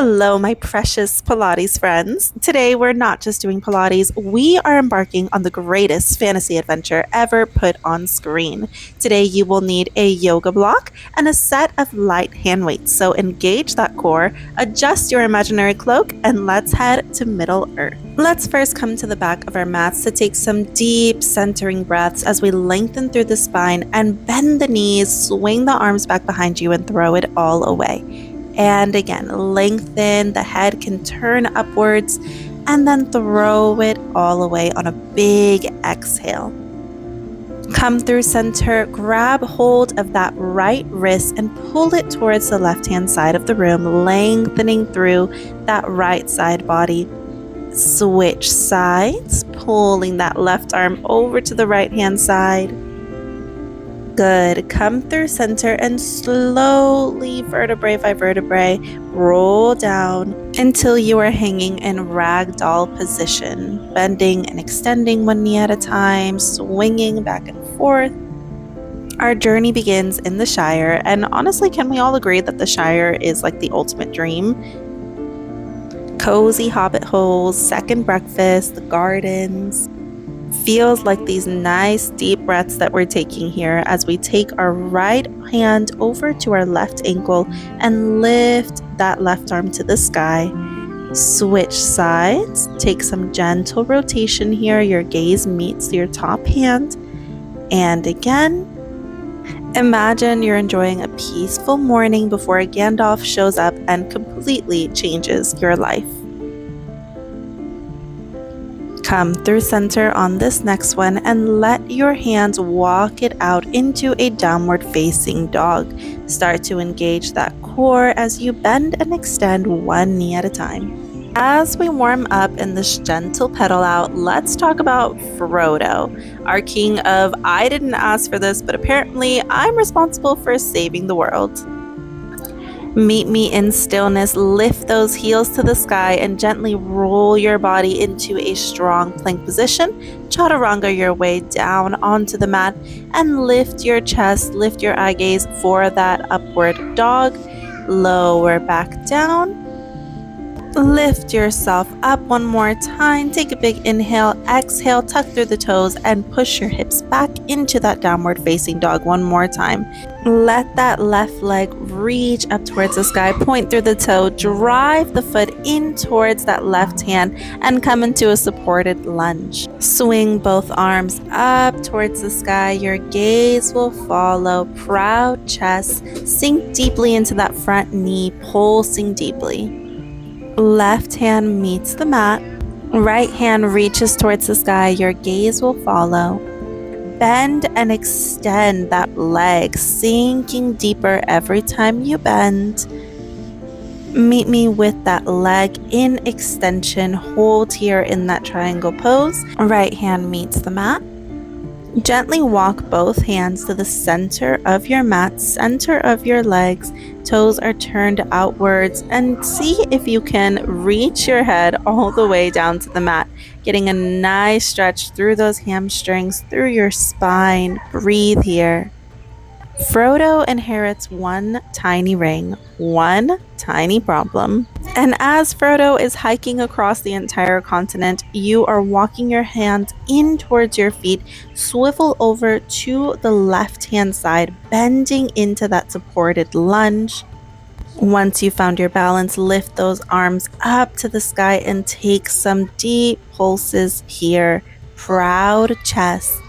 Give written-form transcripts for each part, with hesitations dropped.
Hello, my precious Pilates friends. Today, we're not just doing Pilates, we are embarking on the greatest fantasy adventure ever put on screen. Today, you will need a yoga block and a set of light hand weights. So, engage that core, adjust your imaginary cloak, and let's head to Middle Earth. Let's first come to the back of our mats to take some deep centering breaths as we lengthen through the spine and bend the knees, swing the arms back behind you, and throw it all away. And again, lengthen, the head can turn upwards, and then throw it all away on a big exhale. Come through center, grab hold of that right wrist and pull it towards the left-hand side of the room, lengthening through that right side body. Switch sides, pulling that left arm over to the right-hand side. Good. Come through center and slowly, vertebrae by vertebrae, roll down until you are hanging in ragdoll position, bending and extending one knee at a time, swinging back and forth. Our journey begins in the Shire, and honestly, can we all agree that the Shire is like the ultimate dream? Cozy hobbit holes, second breakfast, the gardens. Feels like these nice deep breaths that we're taking here as we take our right hand over to our left ankle and lift that left arm to the sky. Switch sides, take some gentle rotation here. Your gaze meets your top hand. And again, imagine you're enjoying a peaceful morning before a Gandalf shows up and completely changes your life. Come through center on this next one and let your hands walk it out into a downward facing dog. Start to engage that core as you bend and extend one knee at a time. As we warm up in this gentle pedal out, let's talk about Frodo, our king of I didn't ask for this, but apparently I'm responsible for saving the world. Meet me in stillness, lift those heels to the sky and gently roll your body into a strong plank position. Chaturanga your way down onto the mat and lift your chest, lift your eye gaze for that upward dog. Lower back down. Lift yourself up one more time. Take a big inhale, exhale, tuck through the toes and push your hips back into that downward facing dog one more time. Let that left leg reach up towards the sky, point through the toe, drive the foot in towards that left hand and come into a supported lunge. Swing both arms up towards the sky. Your gaze will follow. Proud chest. Sink deeply into that front knee, pulsing deeply. Left hand meets the mat. Right hand reaches towards the sky. Your gaze will follow. Bend and extend that leg, sinking deeper every time you bend. Meet me with that leg in extension. Hold here in that triangle pose. Right hand meets the mat. Gently walk both hands to the center of your mat, center of your legs. Toes are turned outwards and see if you can reach your head all the way down to the mat, getting a nice stretch through those hamstrings, through your spine. Breathe here. Frodo inherits one tiny ring, one tiny problem. And as Frodo is hiking across the entire continent, you are walking your hands in towards your feet, swivel over to the left-hand side, bending into that supported lunge. Once you found your balance, lift those arms up to the sky and take some deep pulses here. Proud chest.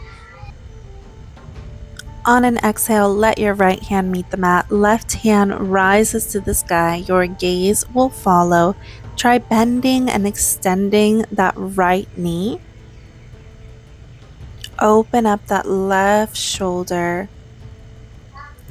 On an exhale, let your right hand meet the mat. Left hand rises to the sky. Your gaze will follow. Try bending and extending that right knee. Open up that left shoulder.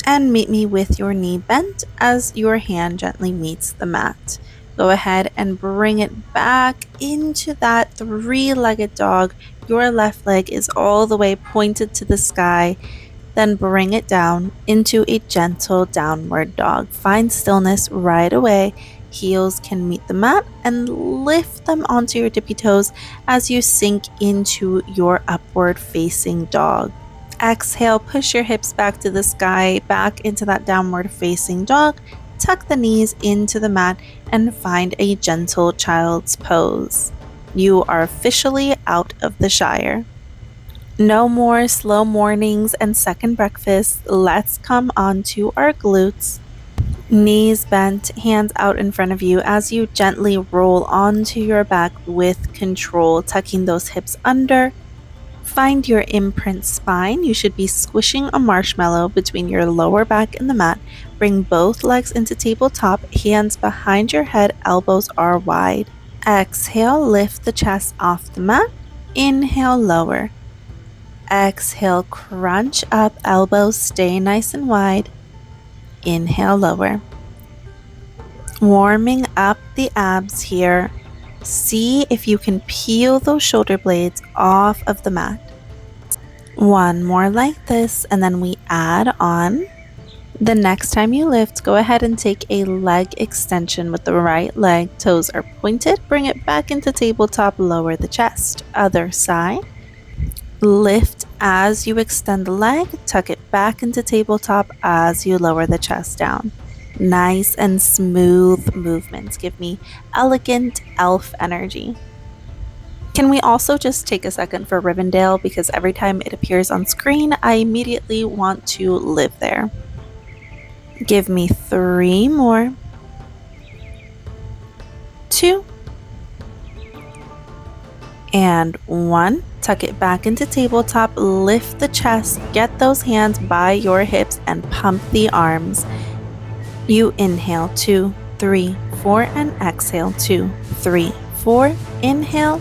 And meet me with your knee bent as your hand gently meets the mat. Go ahead and bring it back into that three-legged dog. Your left leg is all the way pointed to the sky. Then bring it down into a gentle downward dog. Find stillness right away. Heels can meet the mat and lift them onto your tippy toes as you sink into your upward facing dog. Exhale, push your hips back to the sky, back into that downward facing dog. tuck the knees into the mat and find a gentle child's pose. You are officially out of the Shire. No more slow mornings and second breakfasts. Let's come on to our glutes. Knees bent, hands out in front of you as you gently roll onto your back with control, tucking those hips under. Find your imprint spine. You should be squishing a marshmallow between your lower back and the mat. Bring both legs into tabletop, hands behind your head, elbows are wide. Exhale, lift the chest off the mat. Inhale, lower. Exhale, crunch up, elbows stay nice and wide. Inhale, lower. Warming up the abs here. See if you can peel those shoulder blades off of the mat. One more like this, and then we add on. The next time you lift, go ahead and take a leg extension with the right leg. Toes are pointed. Bring it back into tabletop. Lower the chest. Other side. Lift as you extend the leg. Tuck it back into tabletop as you lower the chest down. Nice and smooth movements. Give me elegant elf energy. Can we also just take a second for Rivendell, because every time it appears on screen, I immediately want to live there. Give me 3 more. 2. And 1. Tuck it back into tabletop, lift the chest, get those hands by your hips and pump the arms. You inhale 2, 3, 4 and exhale 2, 3, 4. Inhale.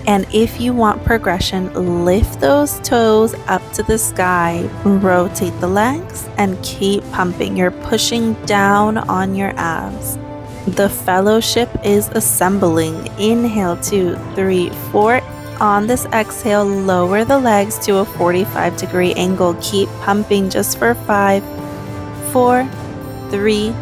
And if you want progression, lift those toes up to the sky, rotate the legs, and keep pumping. You're pushing down on your abs. The fellowship is assembling. Inhale 2, 3, 4. On this exhale, lower the legs to a 45-degree angle. Keep pumping just for 5, 4, 3,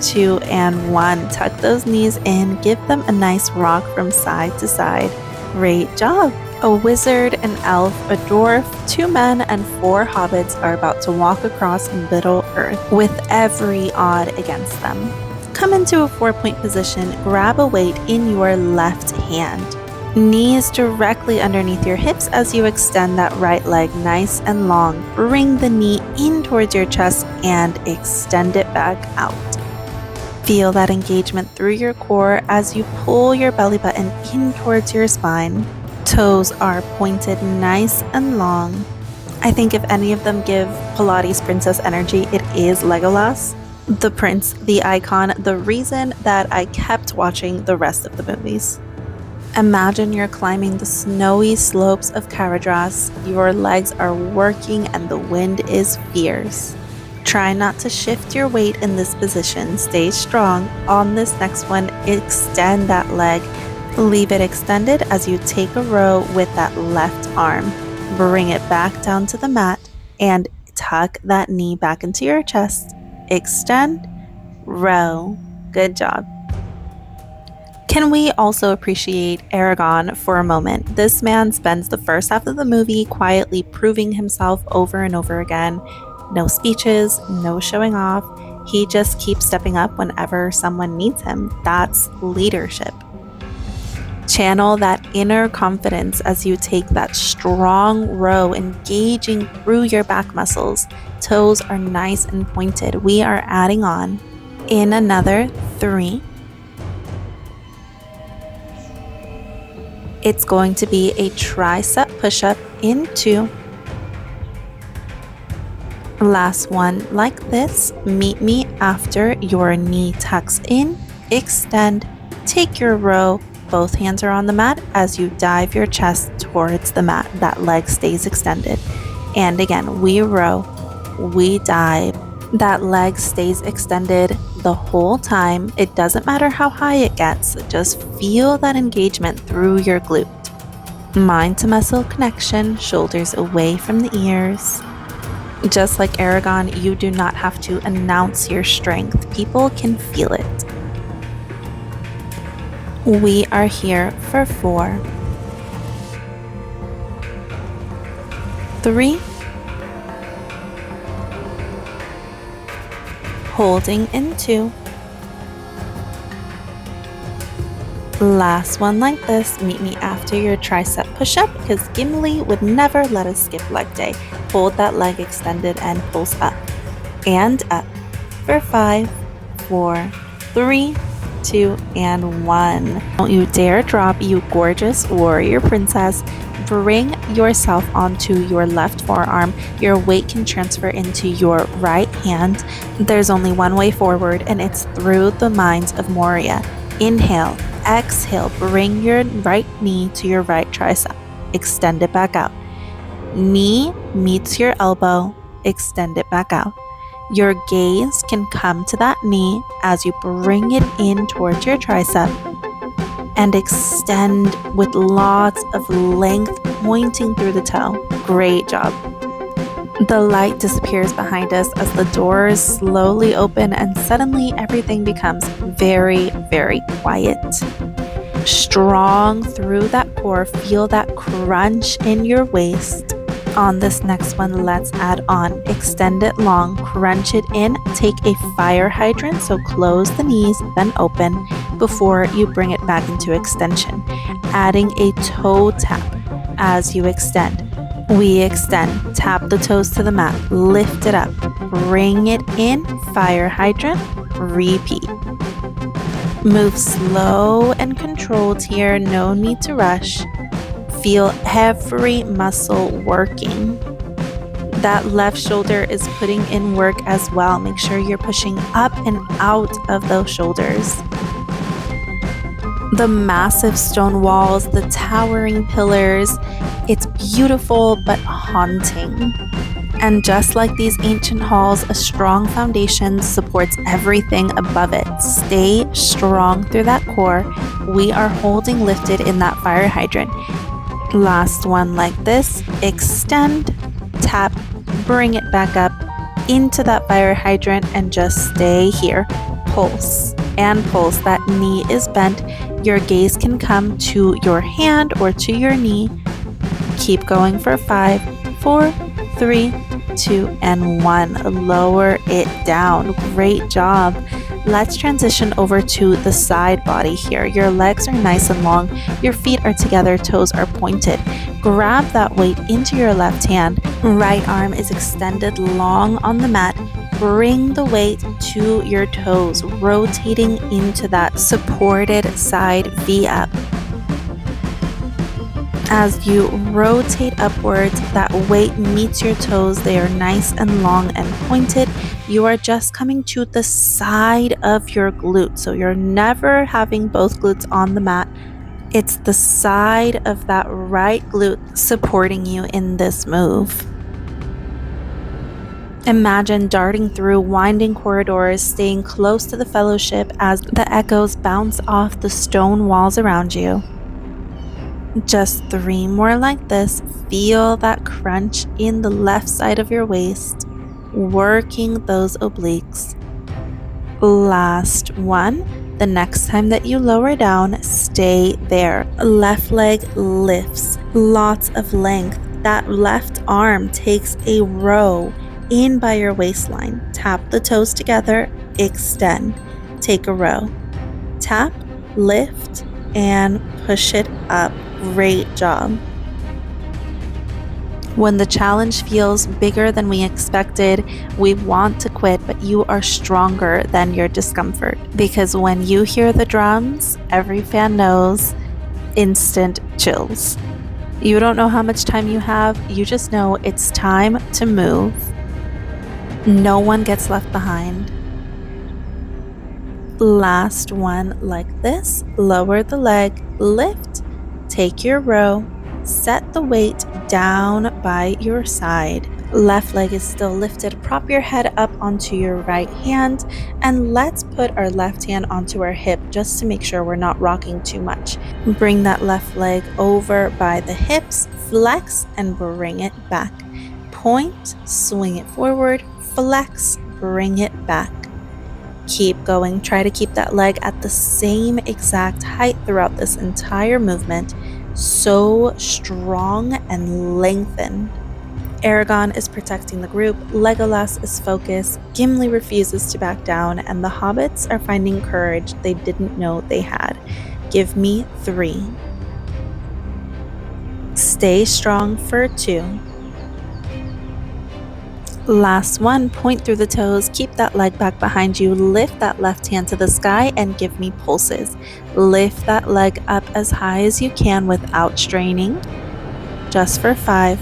2, and 1. Tuck those knees in. Give them a nice rock from side to side. Great job! A wizard, an elf, a dwarf, 2 men, and 4 hobbits are about to walk across Middle Earth with every odd against them. Come into a 4-point position, grab a weight in your left hand. Knees directly underneath your hips as you extend that right leg nice and long. Bring the knee in towards your chest and extend it back out. Feel that engagement through your core as you pull your belly button in towards your spine. Toes are pointed nice and long. I think if any of them give Pilates princess energy, it is Legolas. The prince, the icon, the reason that I kept watching the rest of the movies. Imagine you're climbing the snowy slopes of Caradhras. Your legs are working and the wind is fierce. Try not to shift your weight in this position. Stay strong. On this next one, extend that leg. Leave it extended as you take a row with that left arm. Bring it back down to the mat and tuck that knee back into your chest. Extend, row. Good job. Can we also appreciate Aragorn for a moment? This man spends the first half of the movie quietly proving himself over and over again. No speeches, no showing off. He just keeps stepping up whenever someone needs him. That's leadership. Channel that inner confidence as you take that strong row, engaging through your back muscles. Toes are nice and pointed. We are adding on. In another 3. It's going to be a tricep push-up in 2. Last one like this. Meet me after your knee tucks in. Extend. Take your row. Both hands are on the mat as you dive your chest towards the mat. That leg stays extended. And again, we row. We dive. That leg stays extended the whole time. It doesn't matter how high it gets. Just feel that engagement through your glute. Mind to muscle connection. Shoulders away from the ears. Just like Aragorn, you do not have to announce your strength. People can feel it. We are here for 4, 3. holding in 2. Last one like this. Meet me after your tricep push-up because Gimli would never let us skip leg day. Hold that leg extended and pulse up and up for 5, 4, 3, 2, and 1. Don't you dare drop, you gorgeous warrior princess. Bring yourself onto your left forearm. Your weight can transfer into your right hand. There's only one way forward, and it's through the Mines of Moria. Inhale, exhale, bring your right knee to your right tricep. Extend it back out. Knee meets your elbow. Extend it back out. Your gaze can come to that knee as you bring it in towards your tricep and extend with lots of length pointing through the toe. Great job. The light disappears behind us as the doors slowly open and suddenly everything becomes very, very quiet. Strong through that core, feel that crunch in your waist. On this next one, let's add on. Extend it long, crunch it in, take a fire hydrant, so close the knees, then open before you bring it back into extension. Adding a toe tap as you extend. We extend, tap the toes to the mat, lift it up, bring it in, fire hydrant, repeat. Move slow and controlled here, no need to rush. Feel every muscle working. That left shoulder is putting in work as well. Make sure you're pushing up and out of those shoulders. The massive stone walls, the towering pillars, it's beautiful but haunting. And just like these ancient halls, a strong foundation supports everything above it. Stay strong through that core. We are holding lifted in that fire hydrant. Last one like this. Extend, tap, bring it back up into that fire hydrant and just stay here. Pulse and pulse. That knee is bent. Your gaze can come to your hand or to your knee. Keep going for 5, 4, 3, 2, and 1. Lower it down. Great job. Let's transition over to the side body here. Your legs are nice and long. Your feet are together, toes are pointed. Grab that weight into your left hand. Right arm is extended long on the mat. Bring the weight to your toes, rotating into that supported side V-up. As you rotate upwards, that weight meets your toes. They are nice and long and pointed. You are just coming to the side of your glute. So you're never having both glutes on the mat. It's the side of that right glute supporting you in this move. Imagine darting through winding corridors, staying close to the fellowship as the echoes bounce off the stone walls around you. Just 3 more like this. Feel that crunch in the left side of your waist, working those obliques. Last one. The next time that you lower down, stay there. Left leg lifts, lots of length. That left arm takes a row in by your waistline. Tap the toes together, extend, take a row. Tap, lift, and push it up. Great job. When the challenge feels bigger than we expected, we want to quit, but you are stronger than your discomfort. Because when you hear the drums, every fan knows, instant chills. You don't know how much time you have, you just know it's time to move. No one gets left behind. Last one like this. Lower the leg, lift, take your row, set the weight down by your side. Left leg is still lifted. Prop your head up onto your right hand and let's put our left hand onto our hip just to make sure we're not rocking too much. Bring that left leg over by the hips, flex and bring it back. Point, swing it forward, flex, bring it back. Keep going. Try to keep that leg at the same exact height throughout this entire movement. So strong and lengthened. Aragorn is protecting the group, Legolas is focused, Gimli refuses to back down, and the hobbits are finding courage they didn't know they had. Give me 3. Stay strong for 2. Last one, point through the toes, keep that leg back behind you, lift that left hand to the sky and give me pulses. Lift that leg up as high as you can without straining. Just for 5,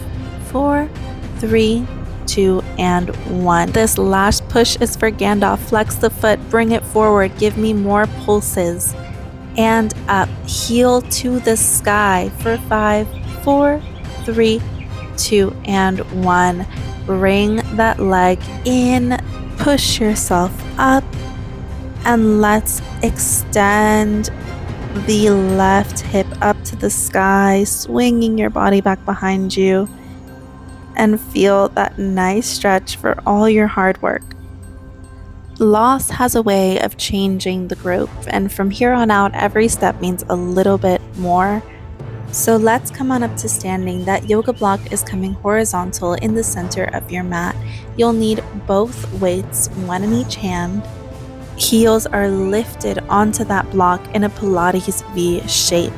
4, 3, 2, and 1. This last push is for Gandalf. Flex the foot, bring it forward, give me more pulses. And up, heel to the sky for 5, 4, 3, 2, and 1. Bring that leg in, push yourself up, and let's extend the left hip up to the sky, swinging your body back behind you, and feel that nice stretch for all your hard work. Loss has a way of changing the group, and from here on out, every step means a little bit more. So let's come on up to standing. That yoga block is coming horizontal in the center of your mat. You'll need both weights, one in each hand. Heels are lifted onto that block in a Pilates V shape.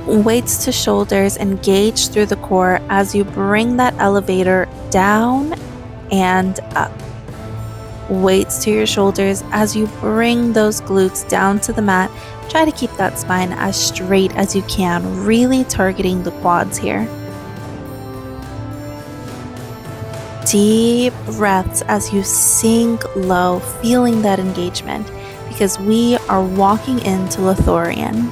Weights to shoulders, engage through the core as you bring that elevator down and up. Weights to your shoulders as you bring those glutes down to the mat. Try to keep that spine as straight as you can, really targeting the quads here. Deep breaths as you sink low, feeling that engagement, because we are walking into Lothlorien.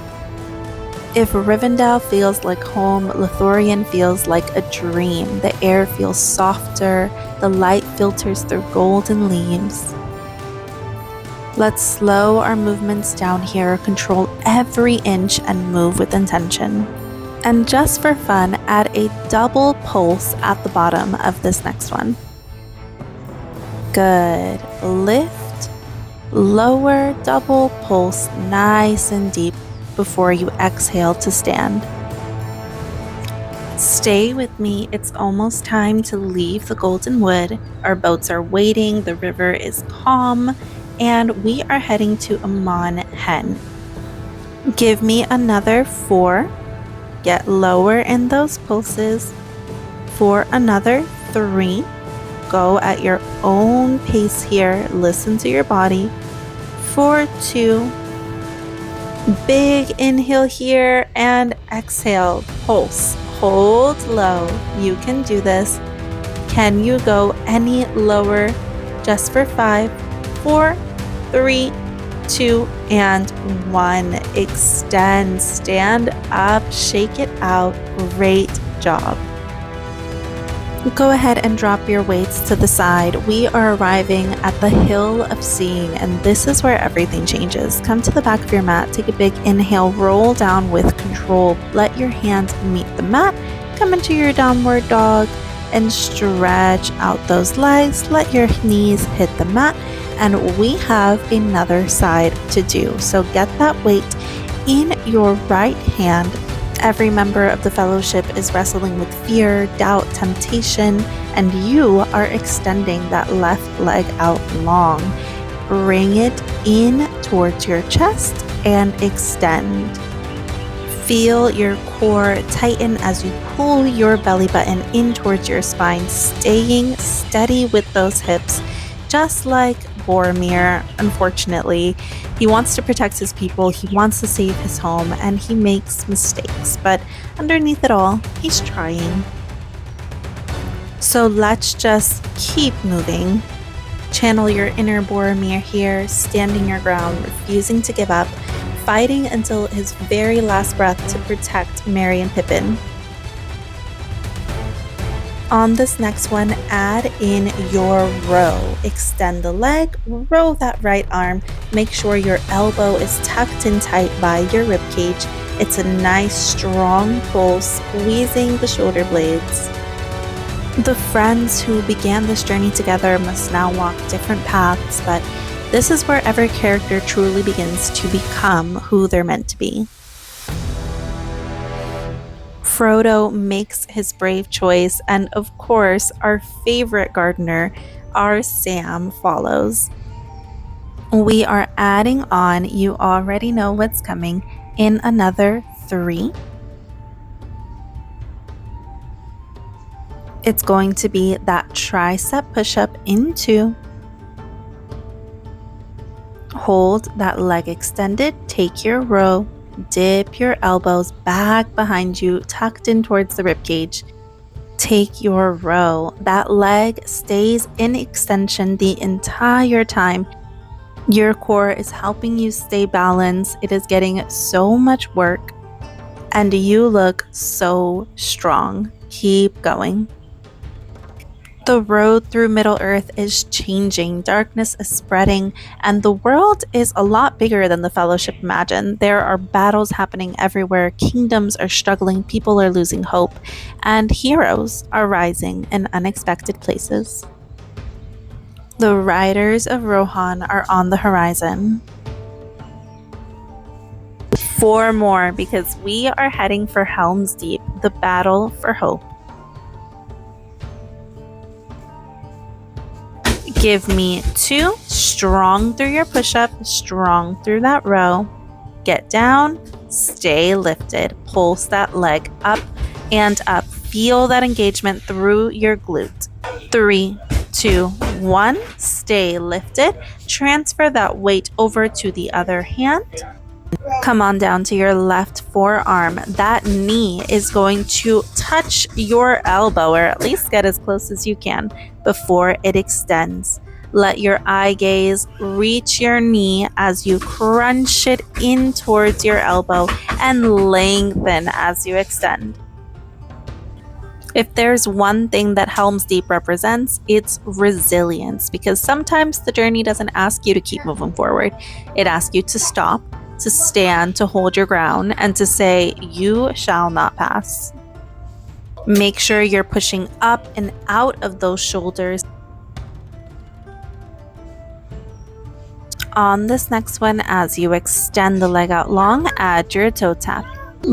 If Rivendell feels like home, Lothlorien feels like a dream. The air feels softer, the light filters through golden leaves. Let's slow our movements down here, control every inch and move with intention. And just for fun, add a double pulse at the bottom of this next one. Good. Lift, lower, double pulse, nice and deep before you exhale to stand. Stay with me, it's almost time to leave the Golden Wood. Our boats are waiting, the river is calm, and we are heading to Amon Hen. Give me another 4. Get lower in those pulses. For another 3. Go at your own pace here. Listen to your body. For 2. Big inhale here and exhale. Pulse. Hold low. You can do this. Can you go any lower? Just for 5, 4, 3, 2, and 1. Extend, stand up, shake it out. Great job. Go ahead and drop your weights to the side. We are arriving at the Hill of Seeing, and this is where everything changes. Come to the back of your mat, take a big inhale, roll down with control. Let your hands meet the mat. Come into your downward dog and stretch out those legs. Let your knees hit the mat. And we have another side to do. So get that weight in your right hand. Every member of the fellowship is wrestling with fear, doubt, temptation, and you are extending that left leg out long. Bring it in towards your chest and extend. Feel your core tighten as you pull your belly button in towards your spine, staying steady with those hips. Just like Boromir, unfortunately, he wants to protect his people, he wants to save his home, and he makes mistakes, but underneath it all, he's trying. So let's just keep moving. Channel your inner Boromir here, standing your ground, refusing to give up, fighting until his very last breath to protect Merry and Pippin. On this next one, add in your row. Extend the leg, row that right arm. Make sure your elbow is tucked in tight by your rib cage. It's a nice strong pull, squeezing the shoulder blades. The friends who began this journey together must now walk different paths, but this is where every character truly begins to become who they're meant to be. Frodo makes his brave choice, and of course, our favorite gardener, our Sam, follows. We are adding on, you already know what's coming, in another 3. It's going to be that tricep push-up in 2. Hold that leg extended, take your row, dip your elbows back behind you, tucked in towards the ribcage. Take your row. That leg stays in extension the entire time. Your core is helping you stay balanced. It is getting so much work, and you look so strong. Keep going. The road through Middle Earth is changing, darkness is spreading, and the world is a lot bigger than the Fellowship imagined. There are battles happening everywhere, kingdoms are struggling, people are losing hope, and heroes are rising in unexpected places. The riders of Rohan are on the horizon. 4 more, because we are heading for Helm's Deep, the battle for hope. Give me 2, strong through your push-up, strong through that row. Get down, stay lifted, pulse that leg up and up. Feel that engagement through your glute. 3, 2, 1, stay lifted. Transfer that weight over to the other hand. Come on down to your left forearm. That knee is going to touch your elbow, or at least get as close as you can before it extends. Let your eye gaze reach your knee as you crunch it in towards your elbow and lengthen as you extend. If there's one thing that Helm's Deep represents, it's resilience, because sometimes the journey doesn't ask you to keep moving forward. It asks you to stop, to stand, to hold your ground, and to say, you shall not pass. Make sure you're pushing up and out of those shoulders. On this next one, as you extend the leg out long, add your toe tap.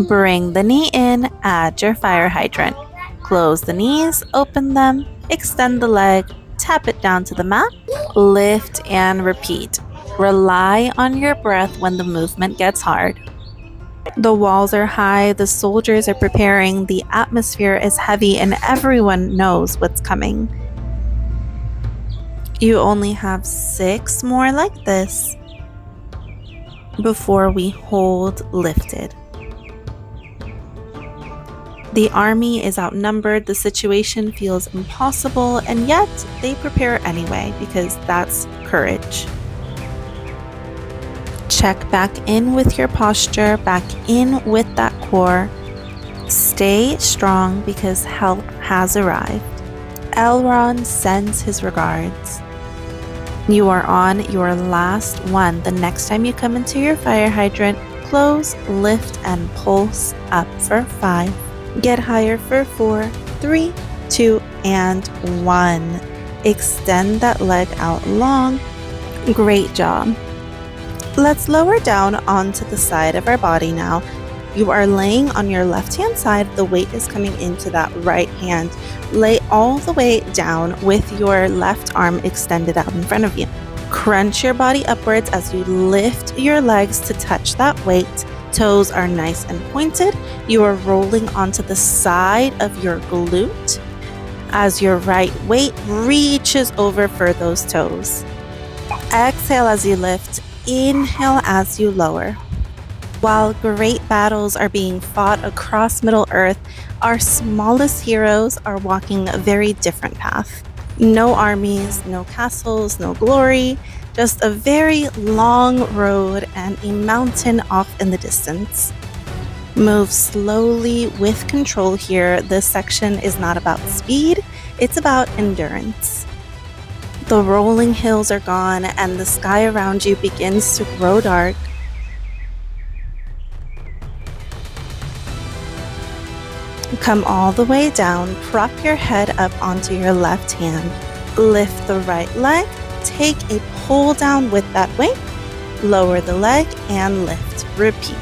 Bring the knee in, add your fire hydrant. Close the knees, open them, extend the leg, tap it down to the mat, lift and repeat. Rely on your breath when the movement gets hard. The walls are high, the soldiers are preparing, the atmosphere is heavy, and everyone knows what's coming. You only have 6 more like this before we hold lifted. The army is outnumbered, the situation feels impossible, and yet they prepare anyway, because that's courage. Check back in with your posture, back in with that core. Stay strong, because help has arrived. Elrond sends his regards. You are on your last one. The next time you come into your fire hydrant, close, lift, and pulse up for 5. Get higher for 4, 3, 2, and 1. Extend that leg out long. Great job. Let's lower down onto the side of our body now. You are laying on your left-hand side. The weight is coming into that right hand. Lay all the way down with your left arm extended out in front of you. Crunch your body upwards as you lift your legs to touch that weight. Toes are nice and pointed. You are rolling onto the side of your glute as your right weight reaches over for those toes. Exhale as you lift. Inhale as you lower. While great battles are being fought across Middle Earth, our smallest heroes are walking a very different path. No armies, no castles, no glory, just a very long road and a mountain off in the distance. Move slowly with control here. This section is not about speed, it's about endurance. The rolling hills are gone and the sky around you begins to grow dark. Come all the way down, prop your head up onto your left hand. Lift the right leg, take a pull down with that weight, lower the leg and lift. Repeat.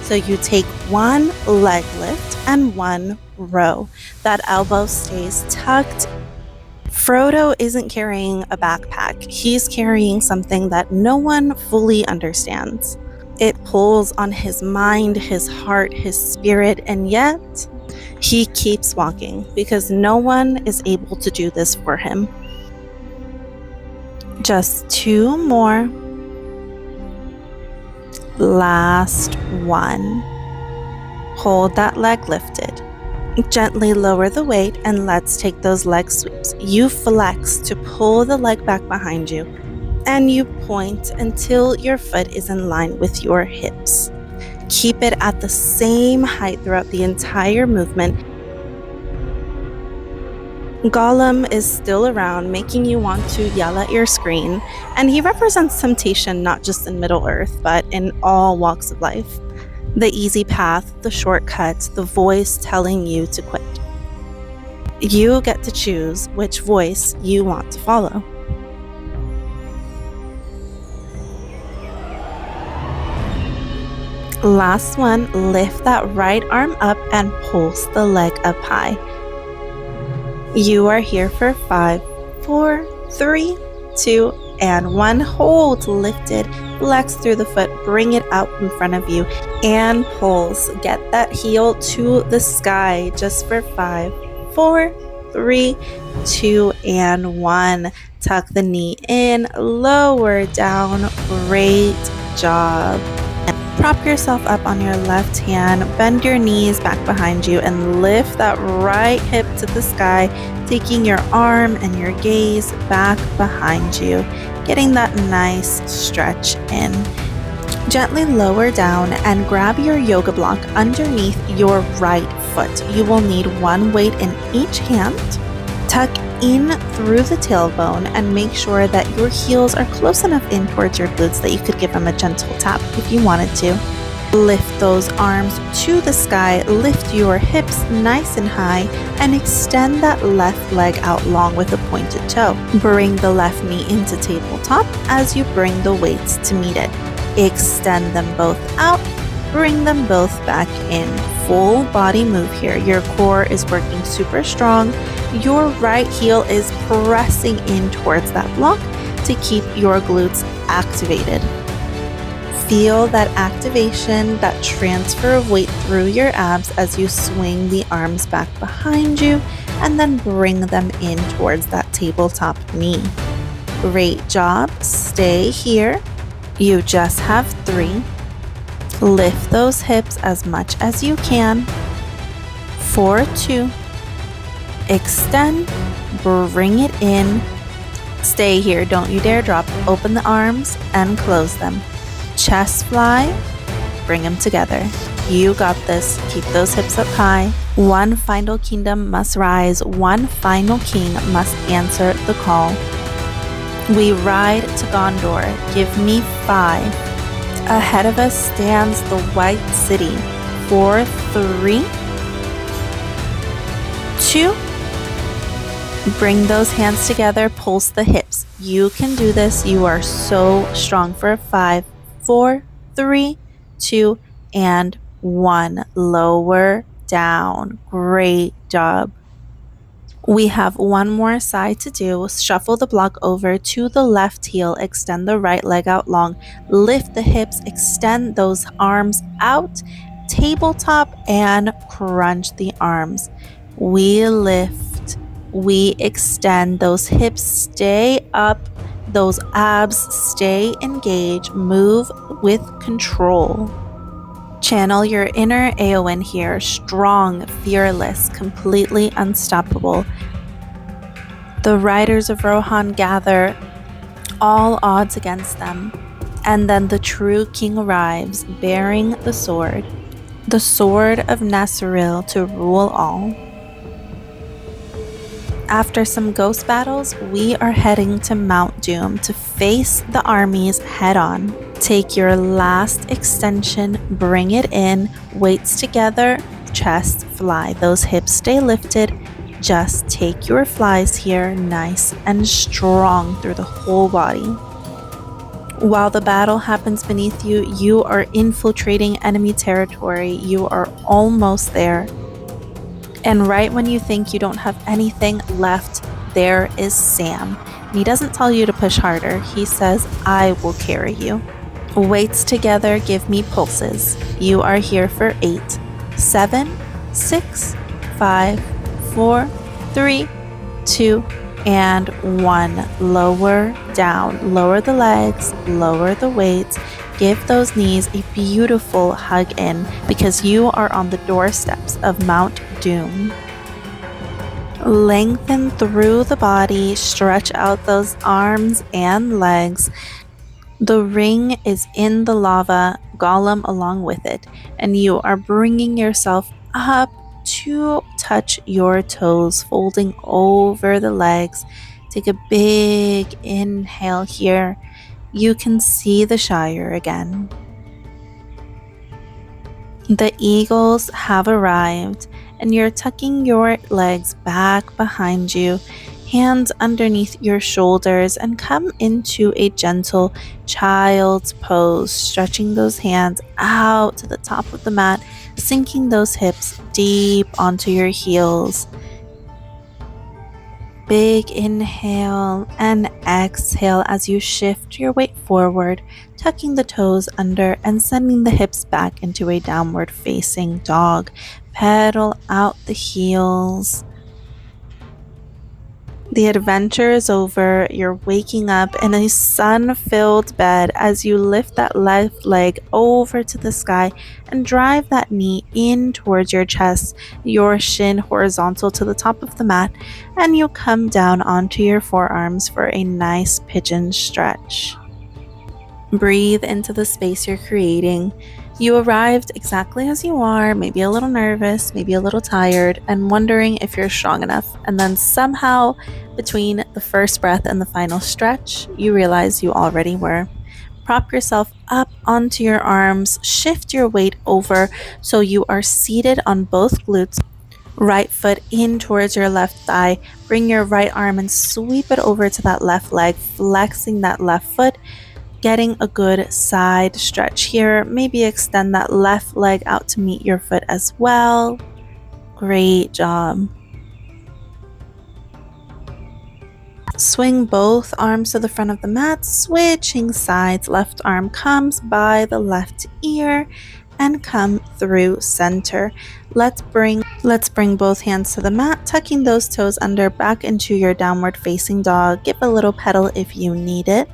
So you take one leg lift and one row. That elbow stays tucked. Frodo isn't carrying a backpack. He's carrying something that no one fully understands. It pulls on his mind, his heart, his spirit, and yet he keeps walking because no one is able to do this for him. Just 2 more. Last one. Hold that leg lifted. Gently lower the weight and let's take those leg sweeps. You flex to pull the leg back behind you and you point until your foot is in line with your hips. Keep it at the same height throughout the entire movement. Gollum is still around, making you want to yell at your screen, and he represents temptation not just in Middle-earth, but in all walks of life. The easy path, the shortcuts, the voice telling you to quit. You get to choose which voice you want to follow. Last one, lift that right arm up and pulse the leg up high. You are here for 5, 4, 3, 2, and 1. Hold, lifted, flex through the foot, bring it out in front of you, and pulse. Get that heel to the sky just for 5, 4, 3, 2, and 1. Tuck the knee in, lower down. Great job. Prop yourself up on your left hand, bend your knees back behind you, and lift that right hip to the sky, taking your arm and your gaze back behind you, getting that nice stretch in. Gently lower down and grab your yoga block underneath your right foot. You will need one weight in each hand. Tuck in through the tailbone and make sure that your heels are close enough in towards your glutes that you could give them a gentle tap if you wanted to. Lift those arms to the sky, lift your hips nice and high, and extend that left leg out long with a pointed toe. Bring the left knee into tabletop as you bring the weights to meet it. Extend them both out, bring them both back in. Full body move here. Your core is working super strong. Your right heel is pressing in towards that block to keep your glutes activated. Feel that activation, that transfer of weight through your abs as you swing the arms back behind you and then bring them in towards that tabletop knee. Great job. Stay here. You just have 3. Lift those hips as much as you can. 4, 2. Extend, bring it in. Stay here, don't you dare drop. Open the arms and close them. Chest fly, bring them together. You got this. Keep those hips up high. One final kingdom must rise. One final king must answer the call. We ride to Gondor. Give me 5. Ahead of us stands the White City. 4, 3, 2. Bring those hands together, pulse the hips. You can do this. You are so strong for 5, 4, 3, 2, and 1. Lower down. Great job. We have one more side to do. Shuffle the block over to the left heel, extend the right leg out long, lift the hips, extend those arms out, tabletop, and crunch the arms. We lift, we extend, those hips stay up, those abs stay engaged, move with control. Channel your inner Eowyn here, strong, fearless, completely unstoppable. The riders of Rohan gather, all odds against them, and then the true king arrives, bearing the sword of Nasril to rule all. After some ghost battles, we are heading to Mount Doom to face the armies head on. Take your last extension, bring it in, weights together, chest fly. Those hips stay lifted. Just take your flies here, nice and strong through the whole body. While the battle happens beneath you, you are infiltrating enemy territory. You are almost there. And right when you think you don't have anything left, there is Sam. And he doesn't tell you to push harder. He says, I will carry you. Weights together give me pulses. You are here for 8, 7, 6, 5, 4, 3, 2, and 1. Lower down. Lower the legs, lower the weights. Give those knees a beautiful hug in because you are on the doorsteps of Mount Doom. Lengthen through the body, stretch out those arms and legs. The ring is in the lava, Gollum along with it, and you are bringing yourself up to touch your toes, folding over the legs. Take a big inhale here. You can see the Shire again. The eagles have arrived, and you're tucking your legs back behind you, hands underneath your shoulders, and come into a gentle child's pose, stretching those hands out to the top of the mat, sinking those hips deep onto your heels. Big inhale and exhale as you shift your weight forward, tucking the toes under and sending the hips back into a downward facing dog. Pedal out the heels. The adventure is over. You're waking up in a sun-filled bed as you lift that left leg over to the sky and drive that knee in towards your chest, your shin horizontal to the top of the mat, and you come down onto your forearms for a nice pigeon stretch. Breathe into the space you're creating. You arrived exactly as you are, maybe a little nervous, maybe a little tired, and wondering if you're strong enough. And then somehow, between the first breath and the final stretch, you realize you already were. Prop yourself up onto your arms, shift your weight over so you are seated on both glutes. Right foot in towards your left thigh. Bring your right arm and sweep it over to that left leg, flexing that left foot. Getting a good side stretch here. Maybe extend that left leg out to meet your foot as well. Great job. Swing both arms to the front of the mat, switching sides. Left arm comes by the left ear and come through center. Let's bring both hands to the mat, tucking those toes under back into your downward facing dog. Give a little pedal if you need it.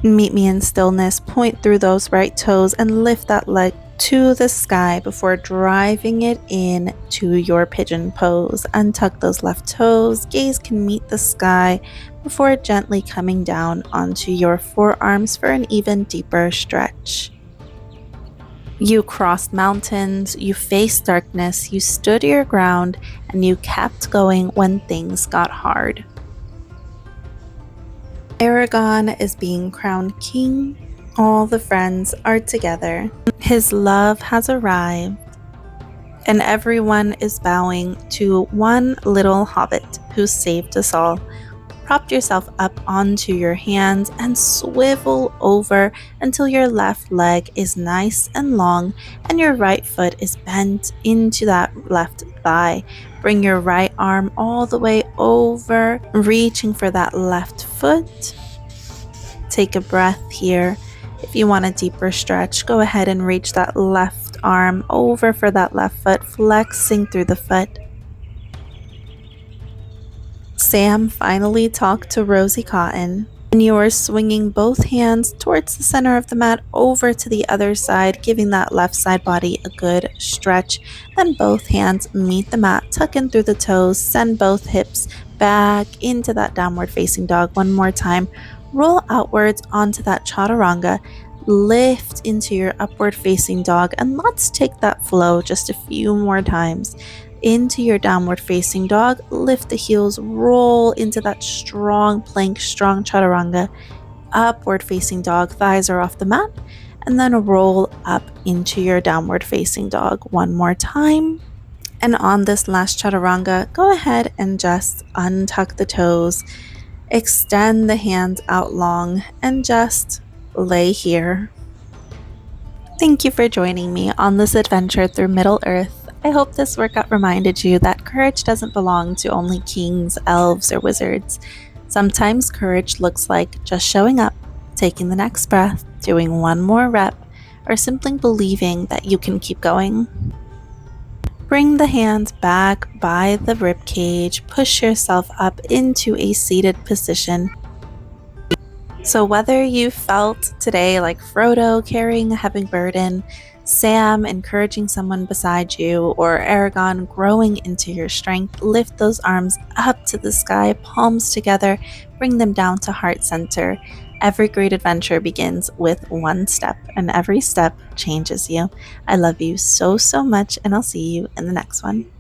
Meet me in stillness, point through those right toes and lift that leg to the sky before driving it in to your pigeon pose. Untuck those left toes, gaze can meet the sky before gently coming down onto your forearms for an even deeper stretch. You crossed mountains, you faced darkness, you stood your ground, and you kept going when things got hard. Aragon is being crowned king. All the friends are together. His love has arrived, and everyone is bowing to one little hobbit who saved us all. Prop yourself up onto your hands and swivel over until your left leg is nice and long and your right foot is bent into that left thigh. Bring your right arm all the way over, reaching for that left foot. Take a breath here. If you want a deeper stretch, go ahead and reach that left arm over for that left foot, flexing through the foot. Sam finally talked to Rosie Cotton, and you are swinging both hands towards the center of the mat over to the other side, giving that left side body a good stretch. Then both hands meet the mat, tuck in through the toes, send both hips back into that downward facing dog one more time. Roll outwards onto that chaturanga, lift into your upward facing dog, and let's take that flow just a few more times. Into your downward facing dog, lift the heels, roll into that strong plank, strong chaturanga, upward facing dog, thighs are off the mat, and then roll up into your downward facing dog one more time. And on this last chaturanga, go ahead and just untuck the toes, extend the hands out long, and just lay here. Thank you for joining me on this adventure through Middle Earth. I hope this workout reminded you that courage doesn't belong to only kings, elves, or wizards. Sometimes courage looks like just showing up, taking the next breath, doing one more rep, or simply believing that you can keep going. Bring the hands back by the rib cage, push yourself up into a seated position. So whether you felt today like Frodo carrying a heavy burden, Sam encouraging someone beside you, or Aragon growing into your strength, lift those arms up to the sky, palms together, bring them down to heart center. Every great adventure begins with one step, and every step changes you. I love you so, so much, and I'll see you in the next one.